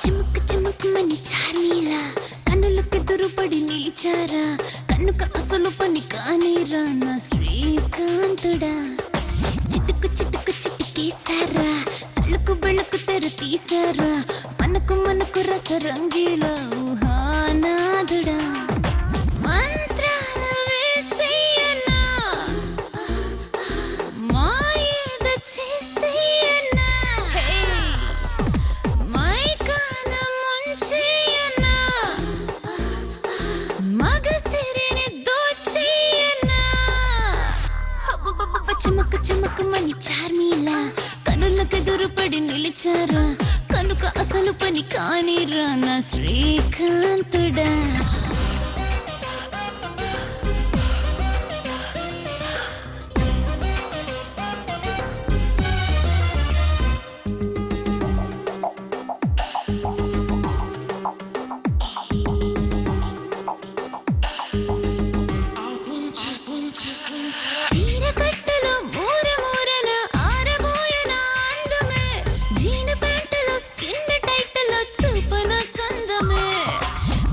చిముకు చిముకుమని చార్మీలా కన్నులకు ఎదురుపడి నిలిచారా కన్నుక అసలు పని కానీరా నా శ్రీకాంతుడా చిటుకు చిటుకు చిటికేశారా కళ్ళకు బెళ్ళకు తెర తీశారా మనకు మనకు రసరంగీలా ఊహానాదుడా మంత్రాలు వేసేయనా మాయద చేసేయనా మైకాన ముంచేయనా మగసిరిని దోచేయనా హబ్బబ్బబ్బ చిమక చిమకమని చార్మీలా కనులకు ఎదురుపడి నిలిచారా కనుక అసలు పని కానీరా నా శ్రీకాంతుడా చీరకట్టలో మూర మూరన ఆరబోయన అందమే జీన ప్యాంటులో కింద టైట్లో చూపన సందమే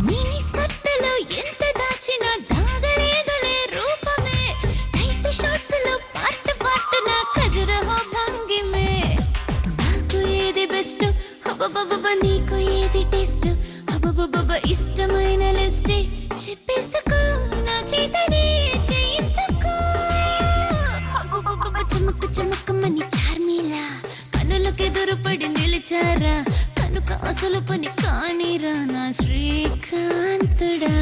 మినీ కట్టలో ఎంత దాచినా దాగలేదులే రూపమే టైట్ షార్ట్స్లో పార్ట్ పార్ట్న ఖజురహో భంగిమే నాకు ఏది బెస్ట్ అబ్బబ్బబ్బ నీకు ఏది టేస్ట్ అబ్బబ్బబ్బ ఇష్టమైన లిస్టే చెప్పేసుకో నా చేతనే చేయించుకో అబ్బబ్బబ్బ చమకు చమకమని చార్మీలా కనులకు ఎదురుపడి నిలిచారా కనుక అసలు పని కానీరా నా శ్రీకాంతుడా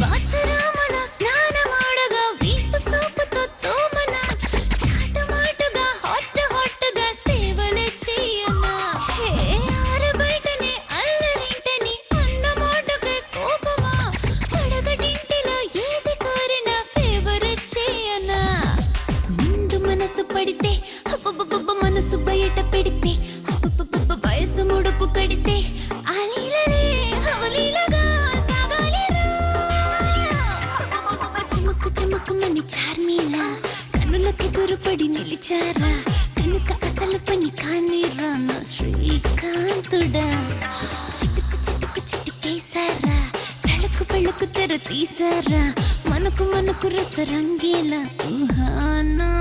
బాసరామన స్నానమాడగా వీపు సోపుతో తోమన చాటుమాటుగా హాట్గా సేవలే చేయనా ఆరబయటనే అల్లరింటని అన్నమాటకే కోపమా అడగటింటిలో ఏది కోరినా ఫేవరెట్ చేయనా ముందు మనసు పడితే అబ్బబ్బబ్బ మనసు బయట పెడితే అబ్బబ్బబ్బ వయసు ముడుపు కడితే అలీలనే అవలీలగా చిముకు చిముకుమని చార్మీలా కన్నులకు ఎదురుపడి నిలిచారా కనుక అసలు పని కానీరా నా శ్రీకాంతుడా చిటుకు చిటుకు చిటికేశారా కళ్ళకు పెళ్ళకు తెర తీశారా మనకు మనకు రసరంగేలా ఊహానా